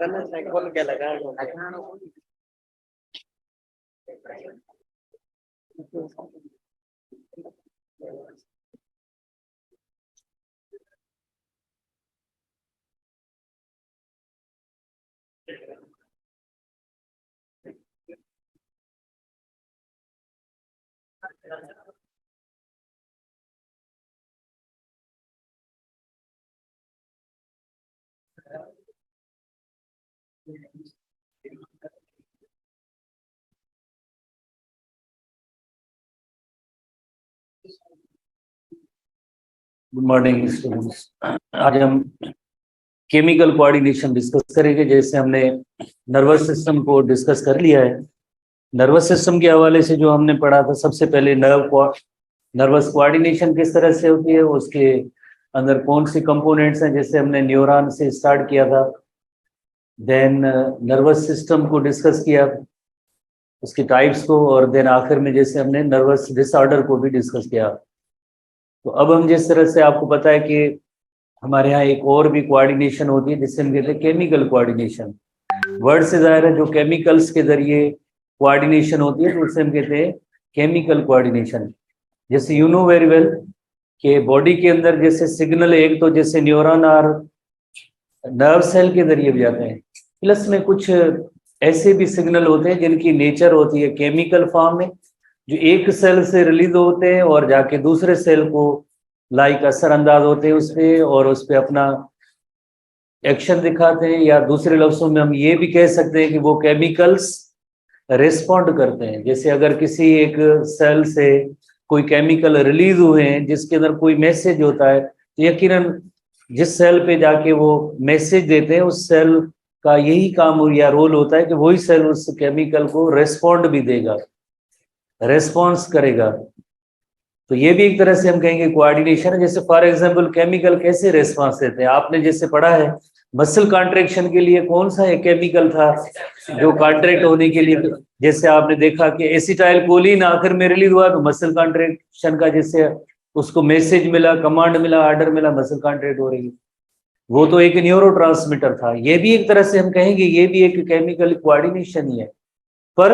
क्या लगा good morning students. आज हम केमिकल कोऑर्डिनेशन डिस्कस करेंगे। जैसे हमने नर्वस सिस्टम को डिस्कस कर लिया है, नर्वस सिस्टम के हवाले से जो हमने पढ़ा था, सबसे पहले नर्वस कोऑर्डिनेशन किस तरह से होती है, उसके अंदर कौन सी कंपोनेंट्स हैं, जैसे हमने न्यूरॉन से स्टार्ट किया था। देन नर्वस सिस्टम को डिस्कस किया, उसकी टाइप्स को, और देन आखिर में जैसे हमने नर्वस डिसऑर्डर को भी डिस्कस किया। तो अब हम जिस तरह से आपको पता है कि हमारे यहाँ एक और भी कोऑर्डिनेशन होती है जिससे हम कहते हैं केमिकल कोऑर्डिनेशन। वर्ड से जाहिर है जो केमिकल्स के जरिए कोऑर्डिनेशन होती है तो उससे हम कहते हैं केमिकल कोऑर्डिनेशन। जैसे यू नो वेरी वेल कि बॉडी के अंदर जैसे सिग्नल एक तो जैसे न्यूरॉन और नर्व सेल के जरिए भी जाते हैं, प्लस में कुछ ऐसे भी सिग्नल होते हैं जिनकी नेचर होती है केमिकल फॉर्म में, जो एक सेल से रिलीज होते हैं और जाके दूसरे सेल को लाइक असरअंदाज होते हैं उस पर, और उस पर अपना एक्शन दिखाते हैं। या दूसरे लफ्जों में हम ये भी कह सकते हैं कि वो केमिकल्स रिस्पॉन्ड करते हैं। जैसे अगर किसी एक सेल से कोई केमिकल रिलीज हुए हैं जिसके अंदर कोई मैसेज होता है, तो यकीनन जिस सेल पे जाके वो मैसेज देते हैं उस सेल का यही काम या रोल होता है कि वही सेल उस केमिकल को रेस्पॉन्ड भी देगा, रेस्पॉन्स करेगा। तो ये भी एक तरह से हम कहेंगे कोऑर्डिनेशन है। जैसे फॉर एग्जांपल केमिकल कैसे रेस्पॉन्स देते हैं, आपने जैसे पढ़ा है मसल कॉन्ट्रैक्शन के लिए कौन सा एक केमिकल था जो कॉन्ट्रैक्ट होने के लिए, जैसे आपने देखा कि एसिटाइल कोलिन आखिर में रिलीज हुआ तो मसल कॉन्ट्रैक्शन का जैसे उसको मैसेज मिला, कमांड मिला, ऑर्डर मिला, मसल कॉन्ट्रैक्ट हो रही है। वो तो एक न्यूरोट्रांसमीटर था। ये भी एक तरह से हम कहेंगे ये भी एक केमिकल कोऑर्डिनेशन ही है। पर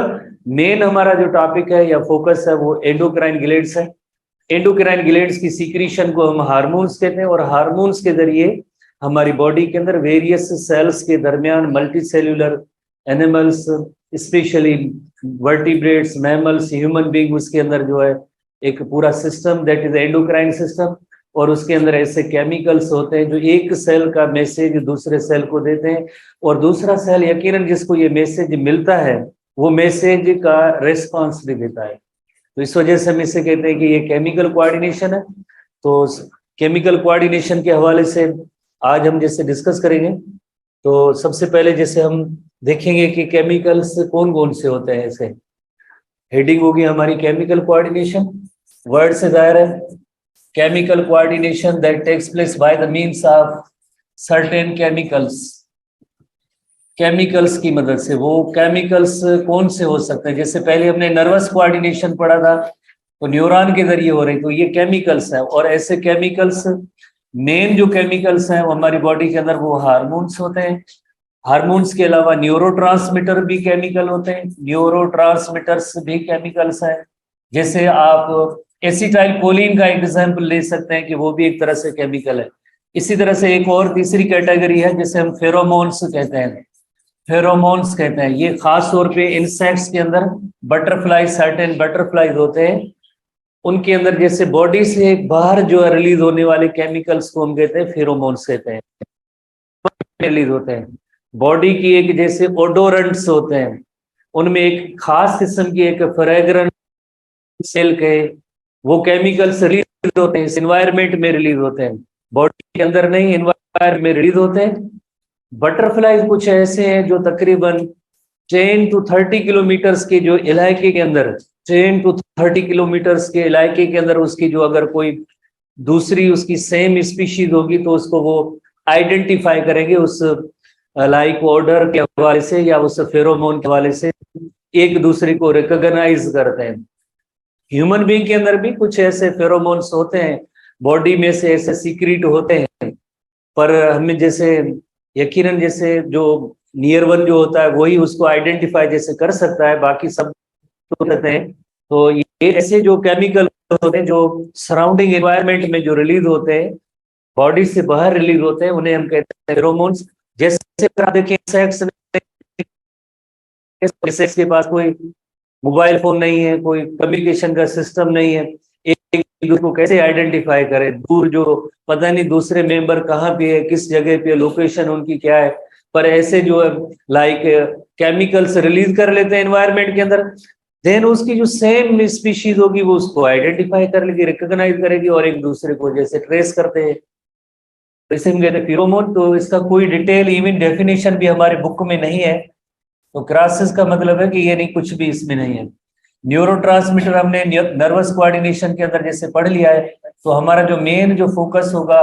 मेन हमारा जो टॉपिक है या फोकस है वो एंडोक्राइन ग्लैंड्स है। एंडोक्राइन ग्लैंड्स की सीक्रेशन को हम हार्मोन्स कहते हैं, और हार्मोन्स के जरिए हमारी बॉडी के अंदर वेरियस सेल्स के दरमियान multi cellular animals, specially vertebrates, mammals, human being, उसके अंदर जो है एक पूरा system that is endocrine system, और उसके अंदर ऐसे केमिकल्स होते हैं जो एक सेल का मैसेज दूसरे सेल को देते हैं, और दूसरा सेल यकीनन जिसको ये मैसेज मिलता है वो मैसेज का रेस्पॉन्स भी देता है। तो इस वजह से हम इसे कहते हैं कि ये केमिकल कोऑर्डिनेशन है। तो केमिकल कोऑर्डिनेशन के हवाले से आज हम जैसे डिस्कस करेंगे, तो सबसे पहले जैसे हम देखेंगे कि केमिकल्स कौन कौन से होते हैं। ऐसे हेडिंग होगी हमारी केमिकल कोऑर्डिनेशन। वर्ड से जाहिर है chemical coordination that takes place by the means of certain chemicals. Chemicals की मदद से, वो केमिकल्स कौन से हो सकते हैं, जैसे पहले हमने नर्वस कोऑर्डिनेशन पढ़ा था तो न्यूरॉन के जरिए हो रही, तो ये केमिकल्स है। और ऐसे केमिकल्स मेन जो केमिकल्स हैं वो हमारी बॉडी के अंदर वो हार्मोन्स होते हैं। हार्मोन्स के अलावा न्यूरोट्रांसमीटर भी केमिकल होते हैं, न्यूरोट्रांसमीटर्स भी केमिकल्स हैं। जैसे आप एसिटाइल कोलिन का एग्जाम्पल ले सकते हैं कि वो भी एक तरह से केमिकल है। इसी तरह से एक और तीसरी कैटेगरी है जिसे हम फेरोमोन्स कहते हैं। फेरोमोन्स कहते हैं, ये खास तौर पे इंसेक्ट्स के अंदर बटरफ्लाई, सर्टेन बटरफ्लाईज होते हैं, उनके अंदर जैसे बॉडी से बाहर जो है रिलीज होने वाले केमिकल्स को हम कहते हैं फेरोमोन्स कहते हैं। रिलीज होते हैं बॉडी की एक जैसे ओडोरेंट्स होते हैं, उनमें एक खास किस्म की एक फ्रेग्रेंस सेल के वो केमिकल्स रिलीज होते हैं, इन्वायरमेंट में रिलीज होते हैं, बॉडी के अंदर नहीं, इन्वायरमेंट में रिलीज होते हैं। बटरफ्लाई कुछ ऐसे हैं जो तकरीबन 10 to 30 किलोमीटर्स के जो इलाके के अंदर 10 to 30 किलोमीटर्स के इलाके के अंदर उसकी जो अगर कोई दूसरी उसकी सेम स्पीशीज होगी तो उसको वो आइडेंटिफाई करेंगे उस लाइक ऑर्डर के हवाले से या उस फेरोमोन के हवाले से, एक दूसरे को रिकॉग्नाइज करते हैं। ह्यूमन बीइंग के अंदर भी कुछ ऐसे फेरोमोन्स होते हैं, बॉडी में से ऐसे सीक्रेट होते हैं, पर हमें जैसे यकीनन जैसे जो नियर वन जो होता है वही उसको आइडेंटिफाई जैसे कर सकता है, बाकी सब तो रहते हैं। तो ये ऐसे जो केमिकल होते हैं जो सराउंडिंग एनवायरनमेंट में जो रिलीज होते हैं, बॉडी से बाहर रिलीज होते हैं, उन्हें हम कहते हैं फेरोमोन्स। जैसे आप देखें इंसेक्ट्स के पास कोई मोबाइल फोन नहीं है, कोई कम्युनिकेशन का सिस्टम नहीं है, एक दूसरे को कैसे आइडेंटिफाई करे, दूर जो पता नहीं दूसरे मेंबर कहाँ पे है, किस जगह पे, लोकेशन उनकी क्या है, पर ऐसे जो है लाइक केमिकल्स रिलीज कर लेते हैं एनवायरनमेंट के अंदर, देन उसकी जो सेम स्पीशीज होगी वो उसको आइडेंटिफाई कर लेगी, रिकॉग्नाइज करेगी और एक दूसरे को जैसे ट्रेस करते हैं, इसे हम कहते हैं फिरोमोन। तो इसका कोई डिटेल इवन डेफिनेशन भी हमारे बुक में नहीं है। तो क्रासिस का मतलब है कि ये नहीं, कुछ भी इसमें नहीं है। न्यूरोट्रांसमीटर हमने नर्वस कोऑर्डिनेशन के अंदर जैसे पढ़ लिया है, तो हमारा जो मेन जो फोकस होगा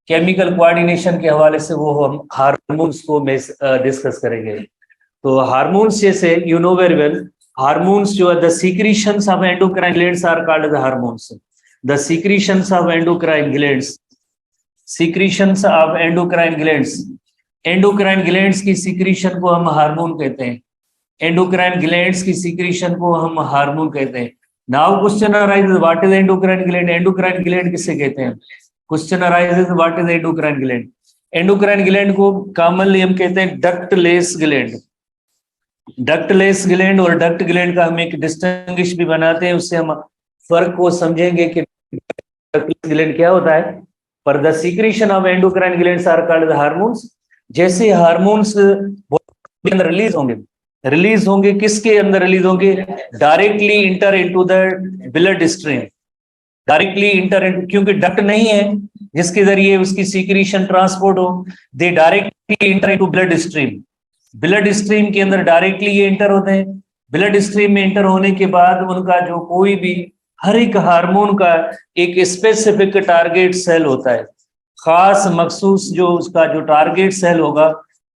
केमिकल कोऑर्डिनेशन के हवाले से वो हम हार्मोन्स को डिस्कस करेंगे। तो हार्मोन्स जैसे you know very well, hormones जो है the secretions of endocrine glands are called the hormones. The secretions of endocrine glands, secretions of endocrine glands, endocrine glands की सीक्रीशन को हम हार्मोन कहते हैं, एंडोक्राइन ग्लैंड्स की सीक्रीशन को हम हार्मोन कहते हैं। Now question arises what is endocrine gland, endocrine gland किसे कहते हैं? Question arises what is endocrine gland, endocrine gland को कॉमनली हम कहते हैं डक्टलेस ग्लैंड। डक्टलेस ग्लैंड और डक्ट ग्लैंड का हम एक डिस्टिंग्विश भी बनाते हैं, उससे हम फर्क को समझेंगे कि डक्टलेस ग्लैंड क्या होता है। पर the secretion of endocrine glands are called the hormones. जैसे हार्मोन्स बॉडी के अंदर रिलीज होंगे किसके अंदर रिलीज होंगे? Directly enter into the blood stream, directly enter, क्योंकि डक्ट नहीं है जिसके जरिए उसकी सीक्रेशन ट्रांसपोर्ट हो, they directly enter into blood stream. Blood stream के अंदर डायरेक्टली ये इंटर होते हैं। ब्लड स्ट्रीम में इंटर होने के बाद उनका जो कोई भी हर एक हार्मोन का एक स्पेसिफिक टारगेट सेल होता है, खास मखसूस जो उसका जो टारगेट सेल होगा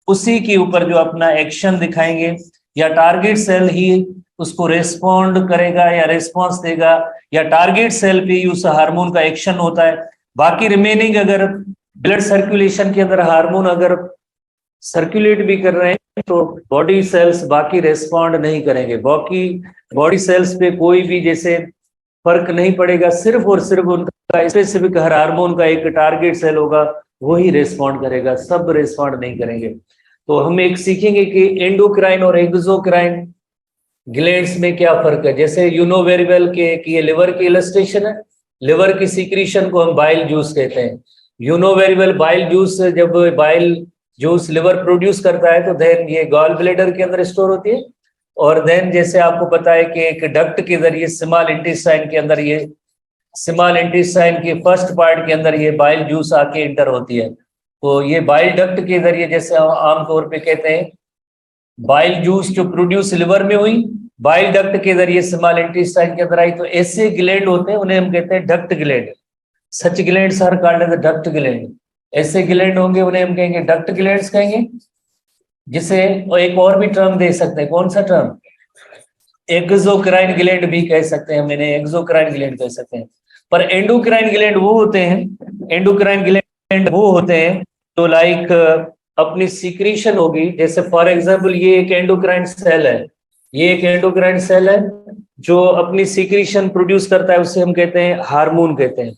उसी के ऊपर जो अपना एक्शन दिखाएंगे, या टारगेट सेल ही उसको रेस्पॉन्ड करेगा या रेस्पॉन्स देगा, या टारगेट सेल पे ही उस हार्मोन का एक्शन होता है। बाकी रिमेनिंग अगर ब्लड सर्कुलेशन के अंदर हार्मोन अगर सर्कुलेट भी कर रहे हैं तो बॉडी सेल्स बाकी रेस्पॉन्ड नहीं करेंगे, बाकी बॉडी सेल्स पे कोई भी जैसे फर्क नहीं पड़ेगा, सिर्फ और सिर्फ उनका स्पेसिफिक हर हार्मोन का एक टारगेट सेल होगा वही रेस्पॉन्ड करेगा, सब रेस्पॉन्ड नहीं करेंगे। तो हम एक सीखेंगे कि एंडोक्राइन और एक्सोक्राइन ग्लैंड्स में क्या फर्क है। जैसे यू नो वेरी वेल कि ये लिवर की इलस्ट्रेशन है, लिवर की सीक्रेशन को हम बाइल जूस कहते हैं। You know very well bile juice, जब बाइल जूस लिवर प्रोड्यूस करता है तो देन ये गॉल ब्लैडर के अंदर स्टोर होती है, और देन जैसे आपको पता है कि एक डक्ट के जरिए स्मॉल इंटेस्टाइन के अंदर, ये स्मॉल इंटेस्टाइन के फर्स्ट पार्ट के अंदर ये बाइल जूस आके इंटर होती है। तो ये बाइल डक्ट के जरिए जैसे आमतौर पे कहते हैं बाइल जूस जो प्रोड्यूस लिवर में हुई, बाइल डक्ट के जरिए स्मॉल इंटेस्टाइन के अंदर आई, तो ऐसे ग्लैंड होते हैं उन्हें हम कहते हैं duct gland. Such glands are called as duct gland. ऐसे ग्लैंड होंगे उन्हें हम कहेंगे डक्ट ग्लैंड्स कहेंगे। जिसे एक और भी टर्म दे सकते हैं, कौन सा टर्म? एक्सोक्राइन ग्लैंड भी कह सकते हैं, मैंने एक्सोक्राइन ग्लैंड कह सकते हैं। पर एंडोक्राइन ग्लैंड वो होते हैं, एंडोक्राइन ग्लैंड वो होते हैं तो लाइक अपनी सीक्रेशन होगी, जैसे फॉर एग्जांपल ये एक एंडोक्राइन सेल है, ये एक एंडोक्राइन सेल है जो अपनी सीक्रेशन प्रोड्यूस करता है, उसे हम कहते हैं हार्मोन कहते हैं।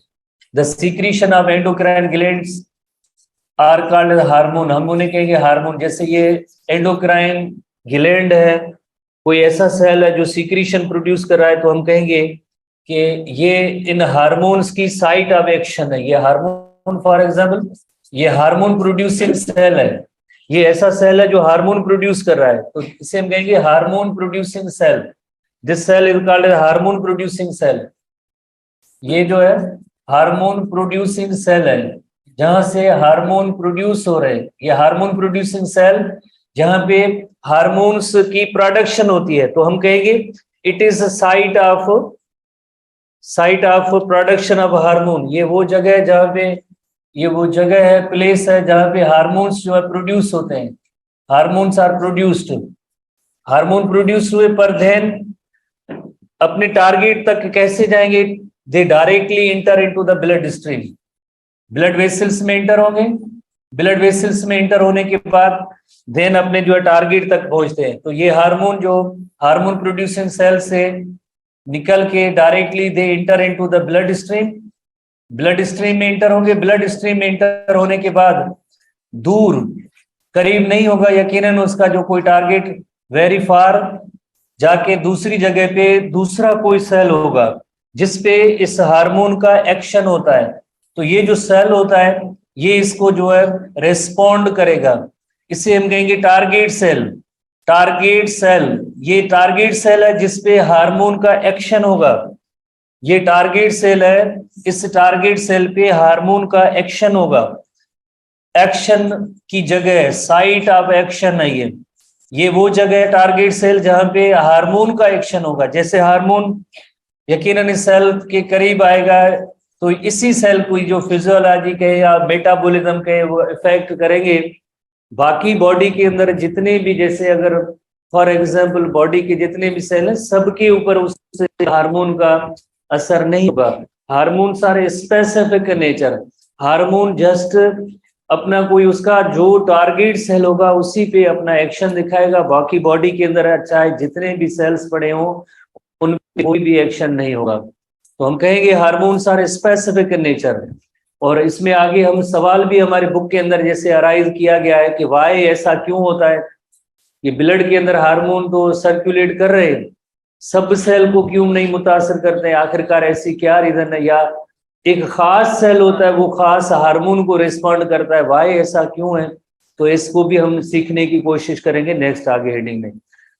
The secretion of endocrine glands are called hormone, हम उन्हें कहेंगे हार्मोन। जैसे ये एंडोक्राइन ग्लैंड है, कोई ऐसा सेल है जो सीक्रेशन प्रोड्यूस कर रहा है, तो हम कहेंगे कि ये इन हार्मोन्स की साइट ऑफ एक्शन है। ये हार्मोन फॉर एग्जांपल ये हार्मोन प्रोड्यूसिंग सेल है, ये ऐसा सेल है जो हार्मोन प्रोड्यूस कर रहा है, तो इसे हम कहेंगे hormone producing cell. This cell is called hormone producing cell. ये जो है हार्मोन प्रोड्यूसिंग सेल है, जहां से हार्मोन प्रोड्यूस हो रहे हैं। ये हार्मोन प्रोड्यूसिंग सेल जहां पे हार्मोन्स की प्रोडक्शन होती है, तो हम कहेंगे it is site of production of hormone. ये वो जगह है जहां पे, ये वो जगह है, प्लेस है जहां पे हार्मोन्स जो है प्रोड्यूस होते हैं। Hormones are produced, hormone produce हुए पर देन अपने टारगेट तक कैसे जाएंगे? They directly enter into the blood stream, blood vessels में इंटर होंगे, ब्लड वेसल्स में इंटर होने के बाद देन अपने जो है टारगेट तक पहुंचते हैं। तो ये हार्मोन जो हार्मोन प्रोड्यूसिंग सेल से निकल के directly they inter into the blood stream में इंटर होंगे। ब्लड स्ट्रीम में इंटर होने के बाद दूर करीब नहीं होगा यकीनन उसका जो कोई टारगेट, वेरी फार जाके दूसरी जगह पे दूसरा कोई सेल होगा जिसपे इस हार्मोन का एक्शन होता है। तो ये जो सेल होता है ये इसको जो है रेस्पॉन्ड करेगा, इसे हम कहेंगे टारगेट सेल। टारगेट सेल, ये टारगेट सेल है जिसपे हार्मोन का एक्शन होगा। ये टारगेट सेल है, इस टारगेट सेल पे हार्मोन का एक्शन होगा। एक्शन की जगह, साइट ऑफ एक्शन है ये वो जगह है टारगेट सेल जहां पे हार्मोन का एक्शन होगा। जैसे हार्मोन यकीनन इस सेल के करीब आएगा तो इसी सेल को जो फिजियोलॉजी के या मेटाबॉलिज्म के वो इफेक्ट करेंगे बाकी बॉडी के अंदर जितने भी, जैसे अगर फॉर एग्जांपल बॉडी के जितने भी सेल हैं सबके ऊपर उससे हार्मोन का असर नहीं होगा। हार्मोन सारे स्पेसिफिक नेचर, हार्मोन जस्ट अपना कोई उसका जो टारगेट सेल होगा उसी पे अपना एक्शन दिखाएगा, बाकी बॉडी के अंदर चाहे जितने भी सेल्स पड़े हों उन पे कोई भी एक्शन नहीं होगा। तो हम कहेंगे hormones are specific in nature. और इसमें आगे हम सवाल भी हमारे बुक के अंदर जैसे अराइज किया गया है कि वाई ऐसा क्यों होता है, ये ब्लड के अंदर हार्मोन तो सर्कुलेट कर रहे हैं, सब सेल को क्यों नहीं मुतासर करते हैं, आखिरकार ऐसी क्या रीजन है, या एक खास सेल होता है वो खास हार्मोन को रिस्पॉन्ड करता है, वाई ऐसा क्यों है। तो इसको भी हम सीखने की कोशिश करेंगे नेक्स्ट आगे हेडिंग में।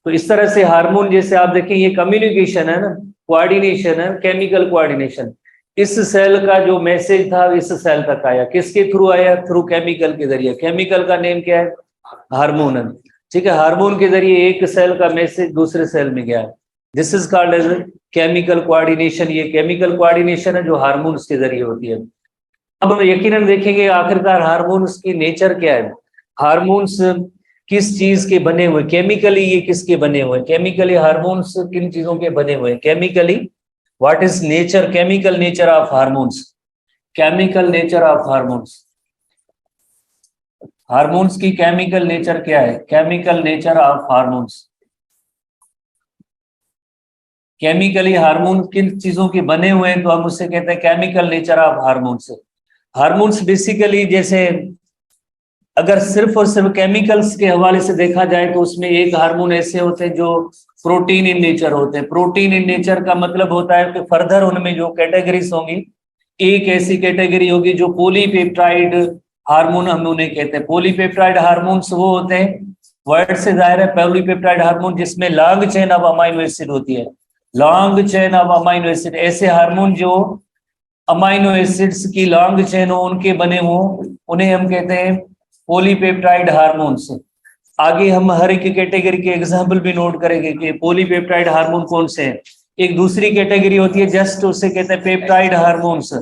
तो इस तरह से हार्मोन जैसे आप देखें ये कम्युनिकेशन है ना, कोऑर्डिनेशन है, केमिकल कोऑर्डिनेशन। इस सेल का जो मैसेज था इस सेल तक आया, किसके थ्रू आया, थ्रू केमिकल के जरिए। केमिकल का नेम क्या है, हार्मोन है, ठीक है। हार्मोन के जरिए एक सेल का मैसेज दूसरे सेल में गया है, this is called as chemical coordination. ये केमिकल कोऑर्डिनेशन है जो हार्मोन्स के जरिए होती है। अब हम यकीनन देखेंगे आखिरकार हार्मोन्स की नेचर क्या है, हार्मोन्स किस चीज के बने हुए, केमिकली ये किसके बने हुए, केमिकली हार्मोन्स किन चीजों के बने हुए, chemically what is nature, chemical nature of hormones, chemical nature of hormones. Hormones की केमिकल नेचर क्या है, chemical nature of hormones. Chemically hormone किन चीजों के बने हुए हैं तो हम उससे कहते हैं chemical nature of hormones. Hormones basically जैसे अगर सिर्फ और सिर्फ केमिकल्स के हवाले से देखा जाए तो उसमें एक हार्मोन ऐसे होते हैं जो प्रोटीन इन नेचर होते हैं। प्रोटीन इन नेचर का मतलब होता है कि फर्दर उनमें जो कैटेगरीज होंगी, एक ऐसी कैटेगरी होगी जो पॉलीपेप्टाइड हार्मोन हम उन्हें कहते हैं। पॉलीपेप्टाइड हार्मोन्स वो होते हैं, वर्ड से जाहिर है, पॉलीपेप्टाइड हार्मोन जिसमें long chain of amino acid होती है, long chain of amino acid. ऐसे हार्मोन जो अमाइनो एसिड्स की लॉन्ग चेन हो उनके बने हो उन्हें हम कहते हैं पॉलीपेप्टाइड हार्मोन्स। आगे हम हर एक कैटेगरी के एग्जांपल भी नोट करेंगे कि पॉलीपेप्टाइड हार्मोन कौन से हैं। एक दूसरी कैटेगरी होती है जस्ट उसे कहते हैं पेप्टाइड हार्मोन्स।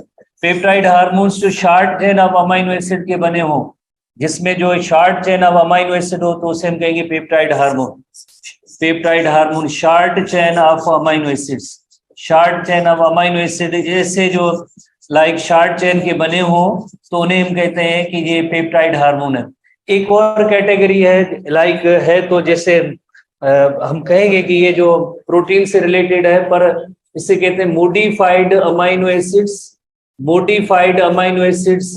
पेप्टाइड हार्मोन्स जो short chain of amino acid के बने हो, जिसमें जो short chain of amino acid हो तो उसे हम कहेंगे peptide hormone. Peptide hormone short chain of amino acids, short chain of amino acid जैसे जो लाइक शॉर्ट चेन के बने हो तो उन्हें हम कहते हैं कि ये पेप्टाइड हार्मोन है। एक और कैटेगरी है लाइक है तो जैसे हम कहेंगे कि ये जो प्रोटीन से रिलेटेड है पर इसे कहते हैं modified amino acids. Modified amino acids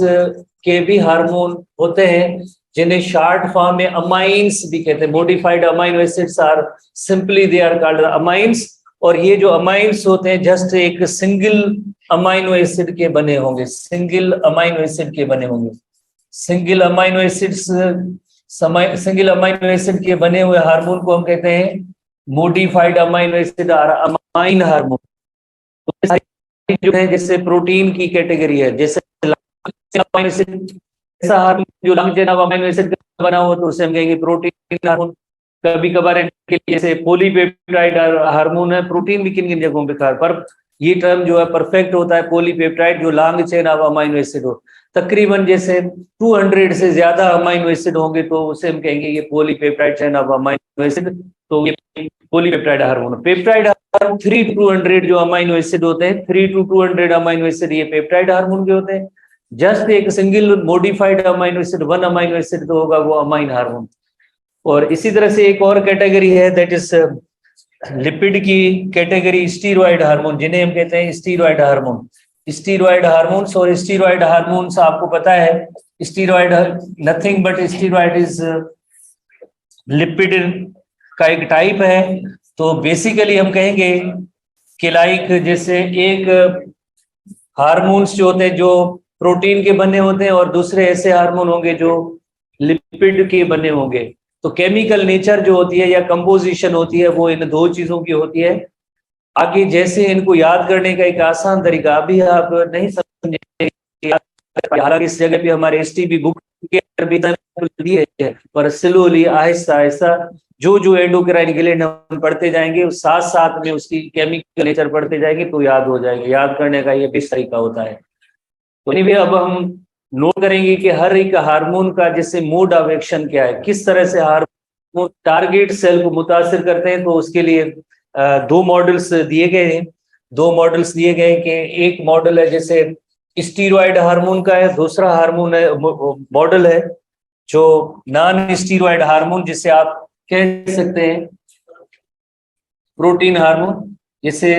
के भी हार्मोन होते हैं जिन्हें शॉर्ट फॉर्म में अमाइंस भी कहते हैं। Modified amino acids are simply they are called amines. और ये जो अमाइंस होते हैं जस्ट एक सिंगल अमाइनो एसिड के बने होंगे, सिंगल अमाइनो एसिड के बने होंगे। Single amino acids, single amino acid के बने हुए हार्मोन को हम कहते हैं मोडिफाइड अमाइनो एसिड और अमाइन हार्मोन। तो जो है जैसे प्रोटीन की कैटेगरी है, जैसे अमाइनो एसिड ऐसा हार्मोन जो long chain of amino acid का बना हो तो उसे हम कहेंगे प्रोटीन हार्मोन। कभी कभार जैसे पॉलीपेप्टाइड हार्मोन है, प्रोटीन भी किन किन जगहों पे खा, पर ये टर्म जो है परफेक्ट होता है पॉलीपेप्टाइड जो long chain of amino acid हो। तकरीबन जैसे 200 से ज्यादा अमाइनो एसिड होंगे तो उसे हम कहेंगे ये polypeptide chain of amino acid, तो ये polypeptide hormone. Peptide hormone 3 to 200 जो अमाइनो एसिड होते हैं, 3 to 200 अमाइनो एसिड ये पेप्टाइड हार्मोन के होते हैं। जस्ट एक single modified amino acid, one amino acid तो होगा वो अमाइन हार्मोन। और इसी तरह से एक और कैटेगरी है दैट इज लिपिड की कैटेगरी, स्टीरॉयड हार्मोन, जिन्हें हम कहते हैं स्टीरॉयड हार्मोन। स्टीरॉयड हार्मोन्स, और स्टीरॉयड हार्मोन्स आपको पता है steroid nothing but steroid is lipid का एक टाइप है। तो बेसिकली हम कहेंगे कि लाइक जैसे एक हार्मोन्स जो होते हैं जो प्रोटीन के बने होते हैं, और दूसरे ऐसे हार्मोन होंगे जो लिपिड के बने होंगे। तो केमिकल नेचर जो होती है या कंपोजिशन होती है वो इन दो चीजों की होती है। आगे जैसे इनको याद करने का एक आसान तरीका, अभी आप नहीं समझे, हालांकि इस जगह पे हमारे एसटीबी बुक के अंदर भी दिए हैं, पर स्लोली आहिस्ता आहिस्ता जो जो एंडोक्राइन ग्लैंड हम पढ़ते जाएंगे साथ साथ में उसकी केमिकल नेचर पढ़ते जाएंगे तो याद हो जाएगा। याद करने का ये बेस्ट तरीका होता है। तो anyway, अब हम नोट करेंगे कि हर एक हार्मोन का जैसे मोड ऑफ एक्शन क्या है, किस तरह से हार्मोन टारगेट सेल को मुतासिर करते हैं। तो उसके लिए दो मॉडल्स दिए गए हैं। दो मॉडल्स दिए गए कि एक मॉडल है जैसे स्टीरॉयड हार्मोन का है, दूसरा हार्मोन है मॉडल है जो नॉन स्टीरॉयड हार्मोन, जिसे आप कह सकते हैं प्रोटीन हार्मोन। जैसे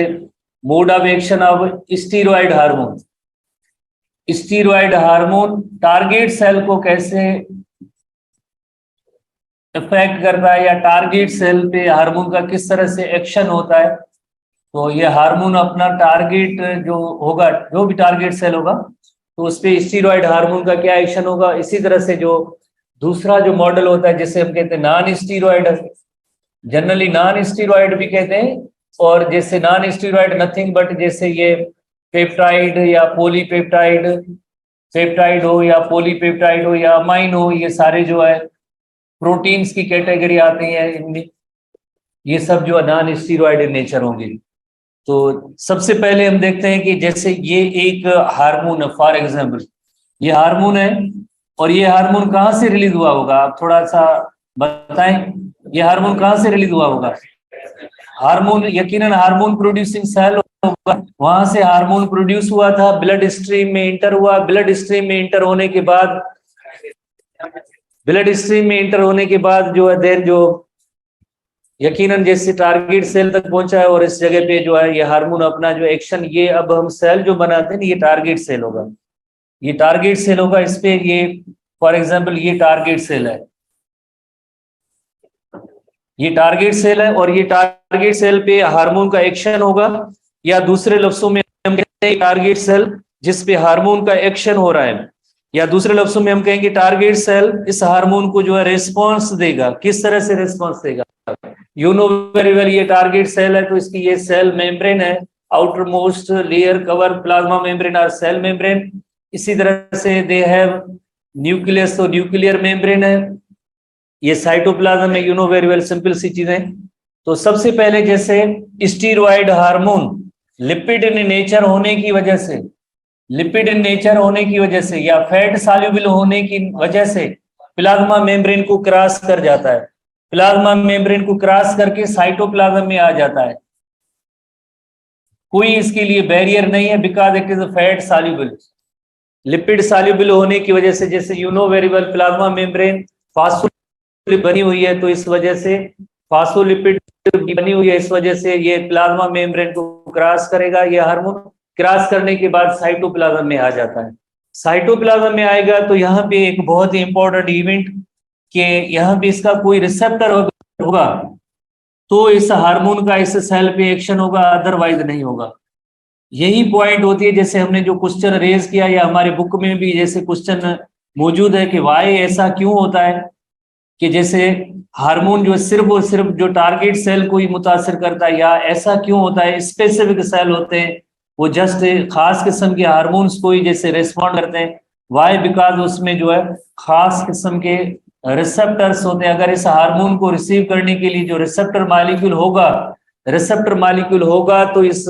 mode of action of steroid hormone, steroid hormone target cell को कैसे इफेक्ट करता है या टारगेट सेल पे हार्मोन का किस तरह से एक्शन होता है। तो ये हार्मोन अपना टारगेट जो होगा, जो भी टारगेट सेल होगा तो उस पे स्टीरॉयड हार्मोन का क्या एक्शन होगा। इसी तरह से जो दूसरा जो मॉडल होता है जिसे हम कहते हैं non steroid, generally non steroid भी कहते हैं, और जैसे नॉन स्टीरॉयड नथिंग बट जैसे ये पेप्टाइड या पॉलीपेप्टाइड, पेप्टाइड हो या पॉलीपेप्टाइड हो या अमाइन हो, ये सारे जो है प्रोटीन्स की कैटेगरी आती है इनमें। ये सब जो नॉन स्टीरॉयड नेचर होंगे। तो सबसे पहले हम देखते हैं कि जैसे ये एक हार्मोन है, फॉर एग्जाम्पल ये हार्मोन है, और ये हार्मोन कहाँ से रिलीज हुआ होगा, आप थोड़ा सा बताएं। ये हार्मोन कहाँ से रिलीज हुआ होगा? हार्मोन यकीनन हार्मोन प्रोड्यूसिंग सेल होगा, वहां से हार्मोन प्रोड्यूस हुआ था, ब्लड स्ट्रीम में इंटर हुआ, ब्लड स्ट्रीम में इंटर होने के बाद, ब्लड स्ट्रीम में इंटर होने के बाद जो है देर जो यकीनन जैसे टारगेट सेल तक पहुंचा है, और इस जगह पे जो है ये हार्मोन अपना जो एक्शन, ये अब हम सेल जो बनाते हैं ये टारगेट सेल होगा, ये टारगेट सेल होगा। इस पे ये फॉर एग्जांपल ये टारगेट सेल है, ये टारगेट सेल है, और ये टारगेट सेल पे हार्मोन का एक्शन होगा, या दूसरे लफ्जों में हम कहते हैं टारगेट सेल जिस पे हार्मोन का एक्शन हो रहा है, या दूसरे लफ्जों में हम कहेंगे टारगेट सेल इस हार्मोन को जो है रिस्पॉन्स देगा। किस तरह से रिस्पॉन्स देगा? यू नो वेरी वेल, ये टारगेट सेल है तो इसकी ये सेल मेम्ब्रेन है, outer most layer cover plasma membrane और सेल मेम्ब्रेन। इसी तरह से दे हैव न्यूक्लियस, तो न्यूक्लियर मेम्ब्रेन है, ये साइटोप्लाज्म में, you know very well, simple सी चीजें। तो सबसे पहले जैसे steroid hormone lipid in nature होने की वजह से, लिपिड इन नेचर होने की वजह से या फैट सॉल्युबल होने की वजह से प्लाज्मा मेम्ब्रेन को क्रॉस कर जाता है, प्लाज्मा मेम्ब्रेन को क्रॉस करके साइटोप्लाज्म में आ जाता है। कोई इसके लिए बैरियर नहीं है, because it is fat soluble. Lipid soluble होने की वजह से, जैसे you know very well, plasma membrane phospholipid बनी हुई है, तो इस वजह से फास्फोलिपिड बनी हुई है, इस वजह से ये प्लाज्मा मेम्ब्रेन को क्रॉस करेगा, ये हार्मोन क्रॉस करने के बाद साइटोप्लाज्म में आ जाता है। साइटोप्लाज्म में आएगा तो यहाँ पे एक बहुत ही इंपॉर्टेंट इवेंट कि यहाँ पे इसका कोई रिसेप्टर होगा तो इस हार्मोन का इस सेल पे एक्शन होगा, अदरवाइज नहीं होगा। यही पॉइंट होती है, जैसे हमने जो क्वेश्चन रेज किया या हमारे बुक में भी जैसे क्वेश्चन मौजूद है कि वाई ऐसा क्यों होता है कि जैसे हार्मोन जो सिर्फ और सिर्फ जो टारगेट सेल को ही मुतासिर करता है, या ऐसा क्यों होता है स्पेसिफिक सेल होते हैं वो जस्ट खास किस्म के हार्मोन्स को ही जैसे रिस्पॉन्ड करते हैं। वाई? बिकॉज उसमें जो है खास किस्म के रिसेप्टर्स होते हैं। अगर इस हार्मोन को रिसीव करने के लिए जो रिसेप्टर मॉलिक्यूल होगा, रिसेप्टर मॉलिक्यूल होगा तो इस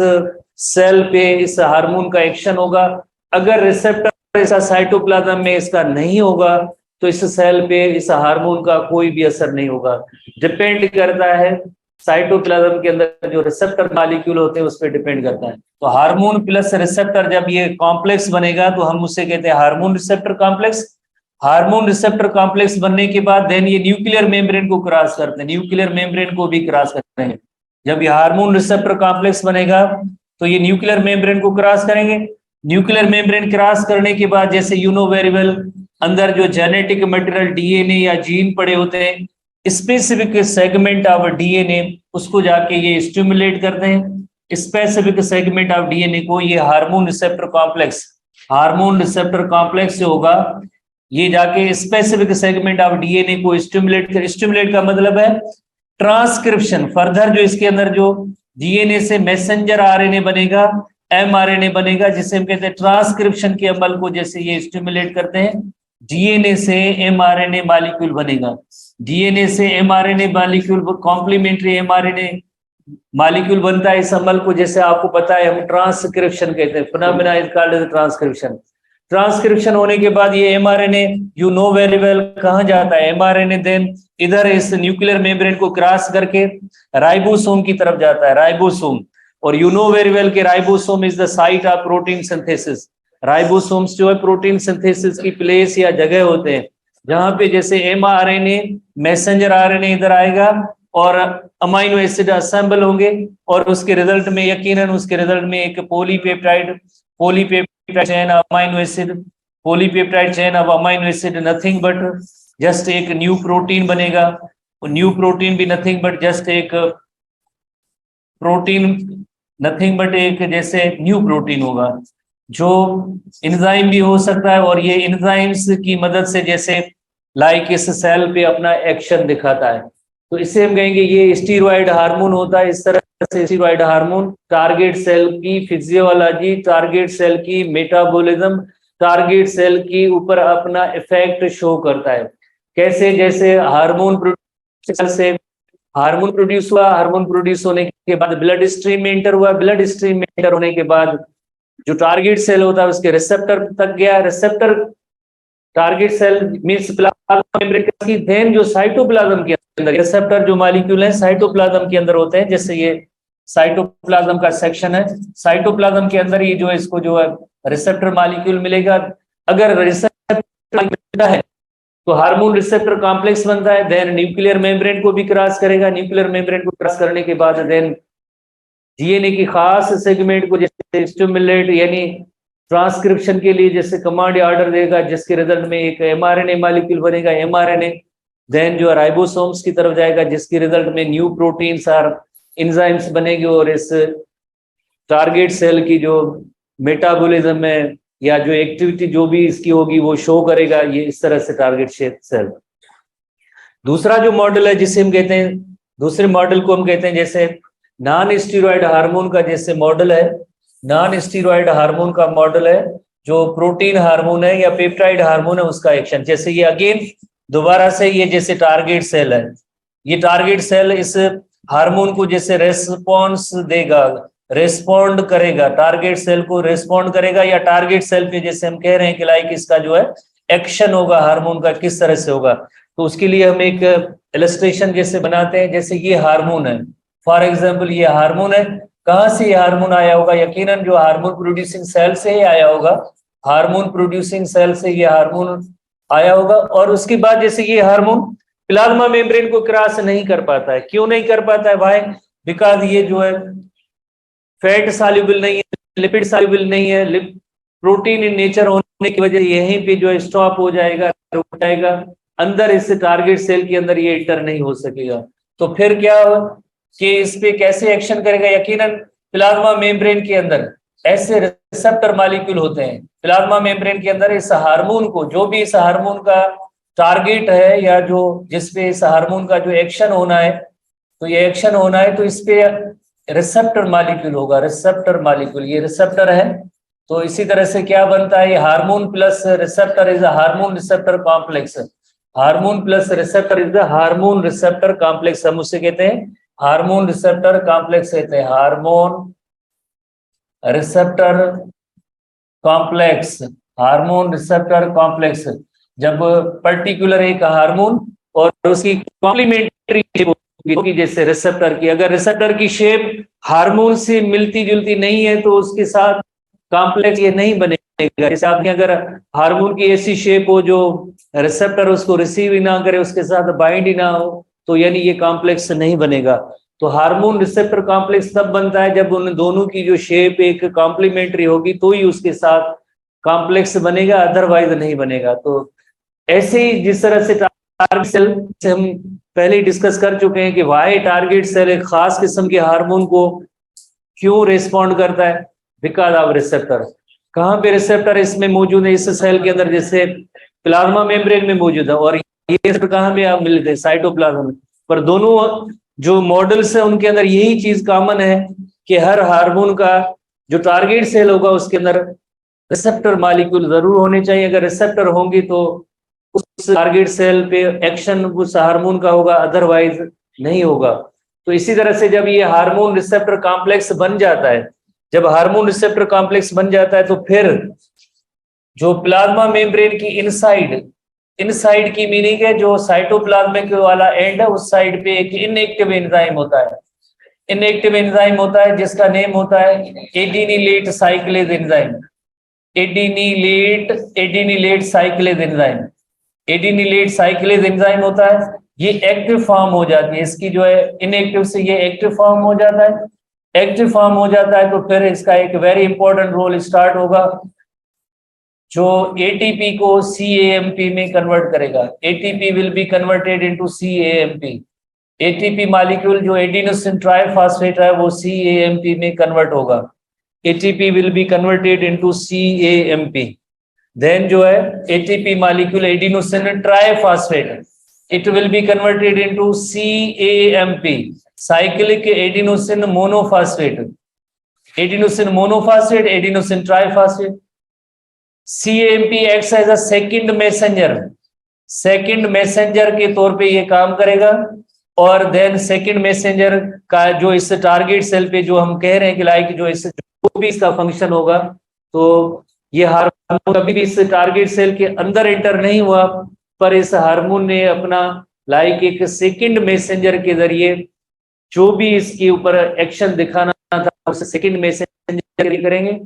सेल पे इस हार्मोन का एक्शन होगा। अगर रिसेप्टर ऐसा साइटोप्लाज्म में इसका नहीं होगा तो इस सेल पे इस हार्मोन का कोई भी असर नहीं होगा। डिपेंड करता है साइटोप्लाज्म के अंदर जो रिसेप्टर मॉलिक्यूल होते हैं उस पर डिपेंड करता है। तो हार्मोन प्लस रिसेप्टर जब ये कॉम्प्लेक्स बनेगा तो हम उससे कहते हैं hormone receptor complex. Hormone receptor complex बनने के बाद देन ये न्यूक्लियर मेम्ब्रेन को क्रॉस करते हैं, न्यूक्लियर मेम्ब्रेन को भी क्रॉस करते हैं। जब ये हार्मोन रिसेप्टर कॉम्प्लेक्स बनेगा तो ये न्यूक्लियर मेम्ब्रेन को क्रॉस करेंगे। न्यूक्लियर मेम्ब्रेन क्रॉस करने के बाद जैसे यू नो वेरी वेल अंदर जो जेनेटिक मटेरियल डीएनए या जीन पड़े होते हैं, स्पेसिफिक सेगमेंट ऑफ डीएनए उसको जाके ये स्टिमुलेट करते हैं। स्पेसिफिक सेगमेंट ऑफ डीएनए को ये हार्मोन रिसेप्टर कॉम्प्लेक्स से होगा, ये जाके स्पेसिफिक सेगमेंट ऑफ डीएनए को स्टिमुलेट का मतलब है ट्रांसक्रिप्शन। फर्दर जो इसके अंदर जो डीएनए से मैसेंजर आरएनए बनेगा, एमआरएनए बनेगा, जिसे हम कहते हैं ट्रांसक्रिप्शन के अमल को जैसे ये स्टिमुलेट करते हैं, डीएनए से एमआरएनए मॉलिक्यूल बनेगा। डीएनए से mRNA molecule complementary mRNA molecule बनता है। इस अमल को जैसे आपको पता है हम ट्रांसक्रिप्शन कहते हैं, phenomena is called as transcription. Transcription होने के बाद ये mRNA you know very well कहाँ जाता है, एमआरएनए देन इधर इस न्यूक्लियर मेम्ब्रेन को क्रॉस करके राइबोसोम की तरफ जाता है, राइबोसोम। और यू नो वेरी वेल कि ribosome is the site of protein synthesis. Ribosomes जो है प्रोटीन सिंथेसिस की प्लेस या जगह होते हैं जहां पे जैसे एमआरएनए मैसेंजर आरएनए इधर आएगा और अमाइनो एसिड असेंबल होंगे और उसके रिजल्ट में यकीनन उसके रिजल्ट में एक polypeptide chain of amino acid, polypeptide chain of amino acid nothing but just एक न्यू प्रोटीन बनेगा। न्यू प्रोटीन भी नथिंग बट जस्ट एक प्रोटीन, नथिंग बट एक जैसे न्यू प्रोटीन होगा जो एंजाइम भी हो सकता है और ये एंजाइम्स की मदद से जैसे लाइक इस सेल पे अपना एक्शन दिखाता है। तो इससे हम कहेंगे ये स्टीरॉयड हार्मोन होता है। इस तरह से स्टीरॉयड हार्मोन टारगेट सेल की फिजियोलॉजी, टारगेट सेल की मेटाबॉलिज्म, टारगेट सेल की ऊपर अपना इफेक्ट शो करता है। कैसे, जैसे हार्मोन प्रोड्यूस हुआ, हार्मोन प्रोड्यूस होने के बाद ब्लड स्ट्रीम में एंटर हुआ, ब्लड स्ट्रीम में एंटर होने के बाद जो टारगेट सेल होता है उसके रिसेप्टर तक गया, receptor target cell means plasma membrane की, देन जो साइटोप्लाज्म के अंदर रिसेप्टर जो मॉलिक्यूल है साइटोप्लाज्म के अंदर होते हैं। जैसे ये साइटोप्लाज्म का सेक्शन है, साइटोप्लाज्म के अंदर ये जो है इसको जो है रिसेप्टर मॉलिक्यूल मिलेगा। अगर रिसेप्टर मिलता है तो हार्मोन रिसेप्टर कॉम्प्लेक्स बनता है, देन न्यूक्लियर मेम्ब्रेन को भी क्रॉस करेगा। न्यूक्लियर मेम्ब्रेन को क्रॉस करने के बाद देन डीएनए की खास सेगमेंट को जैसे स्टिमुलेट यानी ट्रांसक्रिप्शन के लिए जैसे कमांड ऑर्डर देगा, जिसके रिजल्ट में एक एमआरएनए मॉलिक्यूल बनेगा। एमआरएनए देन जो राइबोसोम्स की तरफ जाएगा, जिसके रिजल्ट में न्यू प्रोटीन्स और एंजाइम्स बनेंगे और इस टारगेट सेल की जो मेटाबॉलिज्म में या जो एक्टिविटी जो भी इसकी होगी वो शो करेगा। ये इस तरह से टारगेट सेल। दूसरा जो मॉडल है जिसे हम कहते हैं, दूसरे मॉडल को हम कहते हैं जैसे नॉन स्टीरॉयड हार्मोन का जैसे मॉडल है, नॉन स्टीरॉयड हार्मोन का मॉडल है जो प्रोटीन हार्मोन है या पेप्टाइड हार्मोन है उसका एक्शन। जैसे ये अगेन दोबारा से ये जैसे टारगेट सेल है, ये टारगेट सेल इस हार्मोन को जैसे रेस्पॉन्स देगा, रेस्पॉन्ड करेगा, टारगेट सेल को रेस्पॉन्ड करेगा या टारगेट सेल पे जैसे हम कह रहे हैं कि लाइक इसका जो है एक्शन होगा हार्मोन का किस तरह से होगा। तो उसके लिए हम एक इलस्ट्रेशन जैसे बनाते हैं, जैसे ये हार्मोन है, फॉर एग्जाम्पल ये हार्मोन है। कहाँ से ये हार्मोन आया होगा, यकीनन जो हार्मोन प्रोड्यूसिंग सेल से ही आया होगा, हार्मोन प्रोड्यूसिंग सेल से ये हार्मोन आया होगा। और उसके बाद जैसे ये हार्मोन प्लाज्मा मेम्ब्रेन को क्रॉस नहीं कर पाता है। क्यों नहीं कर पाता है भाई? बिकॉज ये जो है फैट सॉल्युबल नहीं है, लिपिड सॉल्युबल नहीं है, प्रोटीन इन नेचर होने की वजह से यहीं पे जो है स्टॉप हो जाएगा, रुक जाएगा, अंदर इस टारगेट सेल के अंदर ये एंटर नहीं हो सकेगा। तो फिर क्या हो कि इस पे कैसे एक्शन करेगा? यकीनन प्लाज्मा मेम्ब्रेन के अंदर ऐसे रिसेप्टर मॉलिक्यूल होते हैं, प्लाज्मा मेम्ब्रेन के अंदर इस हार्मोन को, जो भी इस हार्मोन का टारगेट है या जो जिसपे इस हार्मोन का जो एक्शन होना है, तो ये एक्शन होना है तो इस पे रिसेप्टर मॉलिक्यूल होगा, रिसेप्टर मॉलिक्यूल, ये रिसेप्टर है। तो इसी तरह से क्या बनता है, ये hormone plus receptor is a hormone receptor complex. Hormone plus receptor is the hormone receptor complex. हम उसे कहते हैं हार्मोन रिसेप्टर कॉम्प्लेक्स कहते हैं, hormone receptor complex, hormone receptor complex. जब पर्टिकुलर एक हार्मोन और उसकी कॉम्प्लीमेंट्री कि जैसे रिसेप्टर की, अगर रिसेप्टर की शेप हार्मोन से मिलती जुलती नहीं है तो उसके साथ कॉम्प्लेक्स ये नहीं बनेगा। जैसे आपने अगर हार्मोन की ऐसी शेप हो जो रिसेप्टर उसको रिसीव ही ना करे, उसके साथ बाइंड ही ना हो, तो यानी ये कॉम्प्लेक्स नहीं बनेगा। तो हार्मोन रिसेप्टर कॉम्प्लेक्स तब बनता है जब उन दोनों की जो शेप एक कॉम्प्लीमेंट्री होगी तो ही उसके साथ कॉम्प्लेक्स बनेगा, अदरवाइज नहीं बनेगा। तो ऐसे ही जिस तरह से टारगेट सेल से हम पहले ही डिस्कस कर चुके हैं कि वाई टारगेट सेल एक खास किस्म के हार्मोन को क्यों रिस्पॉन्ड करता है, बिकॉज ऑफ रिसेप्टर। कहाँ पे रिसेप्टर इसमें मौजूद है, इस सेल के अंदर, जैसे प्लाज्मा मेम्ब्रेन में मौजूद है, और ये कहाँ पे आप मिलते हैं, साइटोप्लाज्म में। पर दोनों जो मॉडल्स है उनके अंदर यही चीज कॉमन है कि हर हार्मोन का जो टारगेट सेल होगा उसके अंदर रिसेप्टर मॉलिक्यूल जरूर होने चाहिए। अगर रिसेप्टर होंगी तो उस टारगेट सेल पे एक्शन उस हार्मोन का होगा, अदरवाइज नहीं होगा। तो इसी तरह से जब ये हार्मोन रिसेप्टर कॉम्प्लेक्स बन जाता है, जब हार्मोन रिसेप्टर कॉम्प्लेक्स बन जाता है तो फिर जो प्लाज्मा मेम्ब्रेन की इनसाइड की मीनिंग है, जो साइटोप्लाज्मिक वाला एंड है उस साइड पे एक इनएक्टिव एंजाइम होता है। इनएक्टिव एंजाइम होता है जिसका नेम होता है adenylate cyclase enzyme. Adenylate cyclase enzyme, adenylate cyclase enzyme होता है। ये एक्टिव फॉर्म हो जाती है, इसकी जो है इनएक्टिव से ये एक्टिव फॉर्म हो जाता है। एक्टिव फॉर्म हो जाता है तो फिर इसका एक वेरी इंपॉर्टेंट रोल स्टार्ट होगा जो एटीपी को सीएएमपी में कन्वर्ट करेगा। ATP will be converted into cAMP. ATP molecule जो एडिनोसिन ट्राइफॉस्फेट है वो सीएएमपी में कन्वर्ट होगा। ATP will be converted into cAMP. Then जो है ATP molecule adenosine triphosphate, it will be converted into CAMP, cyclic adenosine monophosphate, adenosine monophosphate, adenosine triphosphate. CAMP acts as a second messenger, second messenger के तौर पे ये काम करेगा। और then second messenger का जो इस टारगेट सेल पे जो हम कह रहे हैं कि लाइक जो इस जो भी इसका फंक्शन होगा, तो ये हार्मोन कभी भी इस टारगेट सेल के अंदर एंटर नहीं हुआ, पर इस हार्मोन ने अपना लाइक एक सेकंड मैसेंजर के जरिए जो भी इसके ऊपर एक्शन दिखाना था उसे सेकंड मैसेंजर करेंगे।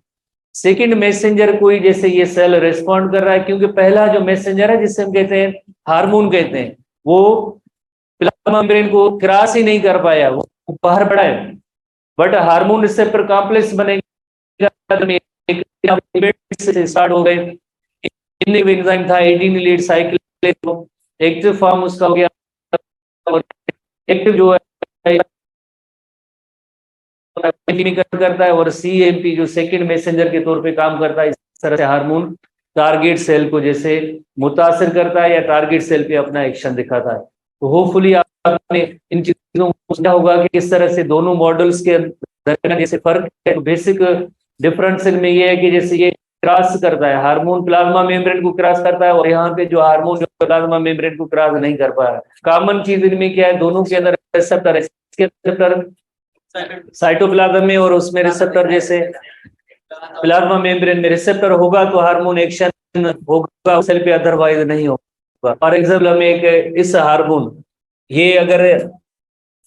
सेकंड मैसेंजर कोई जैसे ये सेल रिस्पॉन्ड कर रहा है, क्योंकि पहला जो मैसेंजर है जिसे हम कहते हैं हार्मोन कहते हैं, वो प्लाज्मा मेम्ब्रेन को क्रॉस ही नहीं कर पाया, वो बाहर पड़ा है। बट हार्मोन रिसेप्टर कॉम्प्लेक्स बनेगा, स्टार्ट हो गए। एंजाइम था एडिनिलेट साइक्लेज, एक्टिव फॉर्म उसका हो गया, और एक्टिव जो है करता है, और सीएमपी जो सेकंड मैसेंजर के तौर पे काम करता है। इस तरह से हार्मोन टारगेट सेल को जैसे मुतासिर करता है या टारगेट सेल पे अपना एक्शन दिखाता है। तो होपफुली आपने इन चीजों को समझा होगा कि किस तरह से दोनों मॉडल्स के दरमियान जैसे फर्क है। बेसिक डिफरेंस में ये है कि जैसे ये क्रॉस करता है, हार्मोन प्लाज्मा मेम्ब्रेन को क्रॉस करता है, और यहाँ पे जो हार्मोन प्लाज्मा मेम्ब्रेन को क्रॉस नहीं कर पाया। कॉमन चीज इनमें क्या है, दोनों के अंदर रिसेप्टर है, रिसेप्टर साइटोप्लाज्म में और उसमें रिसेप्टर, जैसे प्लाज्मा मेम्ब्रेन में रिसेप्टर होगा तो हार्मोन एक्शन होगा सेल पे, अदरवाइज नहीं होगा। फॉर एग्जाम्पल हमें एक इस हार्मोन, ये अगर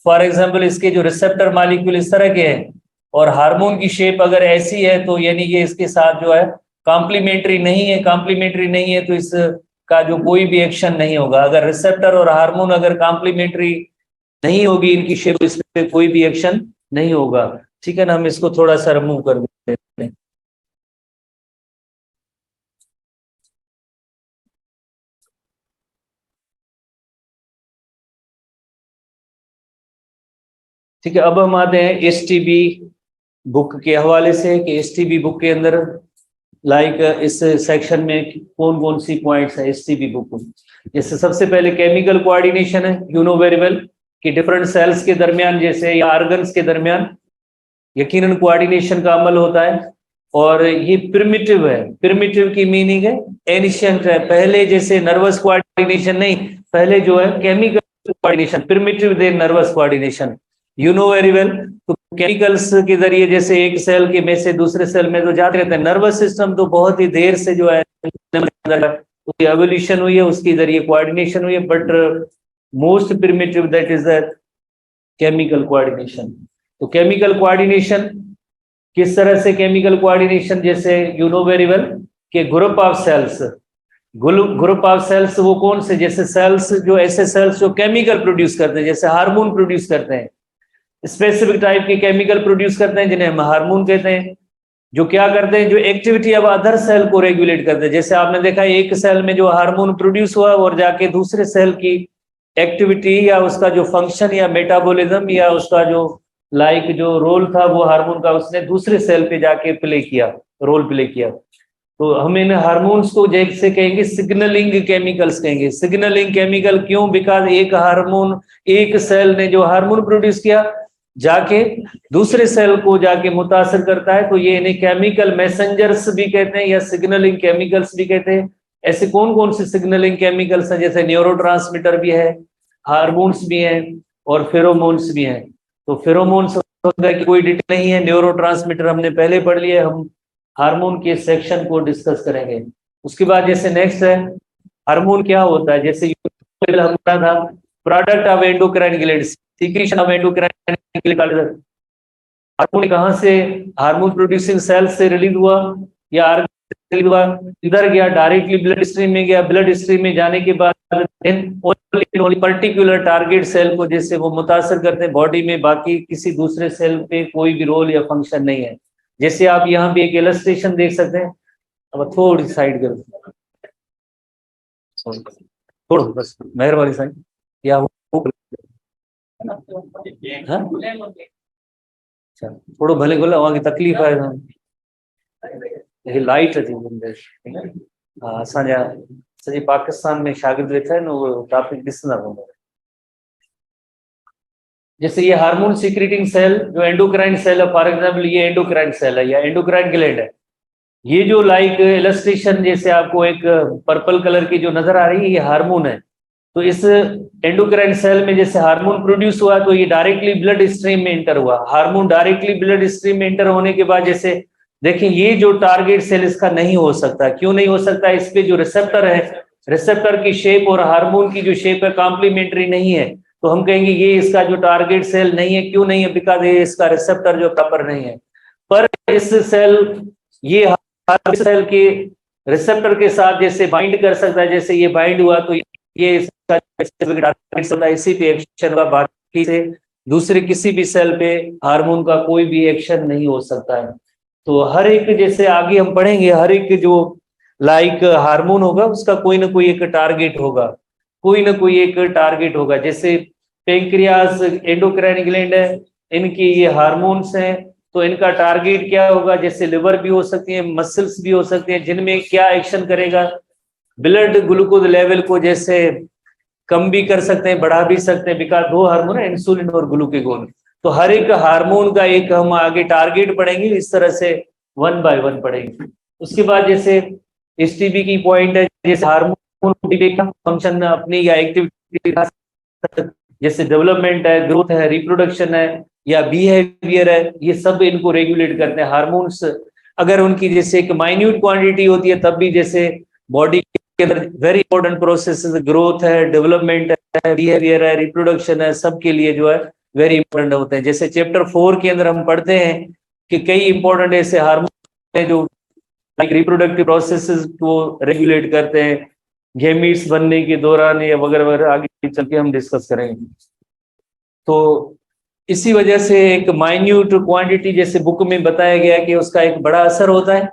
फॉर एग्जाम्पल इसके जो रिसेप्टर मॉलिक्यूल इस तरह के हैं और हार्मोन की शेप अगर ऐसी है, तो यानी ये इसके साथ जो है कॉम्प्लीमेंट्री नहीं है। कॉम्प्लीमेंट्री नहीं है तो इसका जो कोई भी एक्शन नहीं होगा। अगर रिसेप्टर और हार्मोन अगर कॉम्प्लीमेंट्री नहीं होगी इनकी शेप, इस पे कोई भी एक्शन नहीं होगा। ठीक है ना, हम इसको थोड़ा सा रिमूव कर देते हैं। ठीक है, अब हम आते हैं एसटीबी बुक के हवाले से कि एसटीबी बुक के अंदर लाइक इस सेक्शन में कौन कौन सी पॉइंट्स है एसटीबी बुक। जैसे सबसे पहले केमिकल कोऑर्डिनेशन है, यू नो वेरी वेल कि डिफरेंट सेल्स के दरमियान जैसे या ऑर्गन्स के दरमियान यकीनन कोऑर्डिनेशन का अमल होता है। और ये प्रिमिटिव है, प्रिमिटिव की मीनिंग है एनिशियंट है। पहले जैसे नर्वस कोऑर्डिनेशन नहीं, पहले जो है chemical coordination, primitive than nervous coordination, you know very well. तो केमिकल्स के जरिए जैसे एक सेल के में से दूसरे सेल में तो जाते रहते हैं। नर्वस सिस्टम तो बहुत ही देर से जो है उसकी एवोल्यूशन हुई है, उसके जरिए कोऑर्डिनेशन हुई है। But most primitive that is the chemical coordination. तो केमिकल कोऑर्डिनेशन किस तरह से, केमिकल कोऑर्डिनेशन जैसे यू नो वेरी वेल कि group of cells, group of cells वो कौन से, जैसे सेल्स जो ऐसे सेल्स जो केमिकल प्रोड्यूस करते हैं, जैसे हार्मोन प्रोड्यूस करते हैं, स्पेसिफिक टाइप के केमिकल प्रोड्यूस करते हैं जिन्हें हम हार्मोन कहते हैं, जो क्या करते हैं, जो एक्टिविटी ऑफ अदर सेल को रेगुलेट करते हैं। जैसे आपने देखा एक सेल में जो हार्मोन प्रोड्यूस हुआ और जाके दूसरे सेल की एक्टिविटी या उसका जो फंक्शन या मेटाबॉलिज्म या उसका जो लाइक जो रोल था वो हार्मोन का उसने दूसरे सेल पे जाके प्ले किया, रोल प्ले किया। तो हम इन हार्मोन्स को जैसे कहेंगे सिग्नलिंग केमिकल्स कहेंगे। सिग्नलिंग केमिकल क्यों, बिकॉज एक हार्मोन, एक सेल ने जो हार्मोन प्रोड्यूस किया जाके दूसरे सेल को जाके मुतासर करता है, तो ये इन्हें केमिकल मैसेंजर्स भी कहते हैं या सिग्नलिंग केमिकल्स भी कहते हैं। ऐसे कौन कौन से सिग्नलिंग केमिकल्स हैं, जैसे न्यूरोट्रांसमीटर भी है, हार्मोन्स भी हैं और फेरोमोन्स भी हैं। तो फेरोमोन्स की कोई डिटेल नहीं है, न्यूरोट्रांसमीटर हमने पहले पढ़ लिया, हम हार्मोन के सेक्शन को डिस्कस करेंगे। उसके बाद जैसे नेक्स्ट है हार्मोन क्या होता है, जैसे हम पढ़ा था product of endocrine glands, secretion of endocrine gland. Hormone कहाँ से, हार्मोन प्रोड्यूसिंग सेल से रिलीज हुआ या रिलीज हुआ, इधर गया डायरेक्टली ब्लड स्ट्रीम में गया, ब्लड स्ट्रीम में जाने के बाद पर्टिकुलर टारगेट सेल को जैसे वो मुतासर करते हैं बॉडी में, बाकी किसी दूसरे सेल पे कोई भी रोल या फंक्शन नहीं है। जैसे आप यहाँ पे एक इलस्ट्रेशन देख सकते हैं, अब थोड़ी साइड कर थोड़ा बस मेहरबानी साइड या वो अच्छा थोड़ो भले बोला वहाँ की तकलीफ़ है लाइट थी हाँ असांजा सॼे पाकिस्तान में शागिर्द वेठा आहिनि उहो टॉपिक ॾिसंदा रहंदा। जैसे ये हार्मोन सीक्रेटिंग सेल जो एंडोक्राइन सेल है, फॉर एग्जाम्पल ये एंडोक्राइन सेल है या एंडोक्राइन ग्लैंड है, ये जो लाइक इलस्ट्रेशन जैसे आपको एक पर्पल कलर की जो नजर आ रही है ये हार्मोन है। तो इस एंडोक्राइन सेल में जैसे हार्मोन प्रोड्यूस हुआ तो ये डायरेक्टली ब्लड स्ट्रीम में इंटर हुआ। हार्मोन डायरेक्टली ब्लड स्ट्रीम में इंटर होने के बाद जैसे देखिए ये जो टारगेट सेल इसका नहीं हो सकता, क्यों नहीं हो सकता, इस पे जो रिसेप्टर है, रिसेप्टर की शेप और हार्मोन की जो शेप है कॉम्प्लीमेंट्री नहीं है, तो हम कहेंगे ये इसका जो टारगेट सेल नहीं है। क्यों नहीं है, बिकॉज ये इसका रिसेप्टर जो प्रॉपर नहीं है। पर इस सेल ये सेल के रिसेप्टर के साथ जैसे बाइंड कर सकता है, जैसे ये बाइंड हुआ तो ये इसी पे एक्शन हुआ, बाकी से दूसरे किसी भी सेल पे हार्मोन का कोई भी एक्शन नहीं हो सकता है। तो हर एक जैसे आगे हम पढ़ेंगे हर एक जो लाइक हार्मोन होगा उसका कोई ना कोई एक टारगेट होगा, कोई ना कोई एक टारगेट होगा। जैसे पेंक्रियास एंडोक्राइन ग्लैंड है, इनकी ये हार्मोन्स हैं तो इनका टारगेट क्या होगा, जैसे लिवर भी हो सकती है, मसल्स भी हो सकते हैं, जिनमें क्या एक्शन करेगा, ब्लड ग्लूकोज लेवल को जैसे कम भी कर सकते हैं बढ़ा भी सकते हैं, बिकॉज दो हार्मोन है इंसुलिन और ग्लूकेगोन। तो हर एक हार्मोन का एक हम आगे टारगेट पढ़ेंगे, इस तरह से वन बाय वन पढ़ेंगे। उसके बाद जैसे एसटीबी की पॉइंट है, जैसे हार्मोन फंक्शन अपनी या एक्टिविटी जैसे डेवलपमेंट है, ग्रोथ है, रिप्रोडक्शन है या बिहेवियर है, ये सब इनको रेगुलेट करते हैं हार्मोन्स। अगर उनकी जैसे एक माइन्यूट क्वांटिटी होती है तब भी जैसे बॉडी के अंदर वेरी इंपॉर्टेंट प्रोसेस ग्रोथ है, डेवलपमेंट है, बिहेवियर है, रिप्रोडक्शन है, सबके लिए जो है वेरी इंपॉर्टेंट होते हैं। जैसे चैप्टर 4 के अंदर हम पढ़ते हैं कि कई इंपॉर्टेंट ऐसे हार्मोन हैं जो लाइक रिप्रोडक्टिव प्रोसेसेस को रेगुलेट करते हैं, गैमीट्स बनने के दौरान या वगैरह वगैरह, आगे चल के हम डिस्कस करेंगे। तो इसी वजह से एक माइन्यूट क्वांटिटी जैसे बुक में बताया गया कि उसका एक बड़ा असर होता है।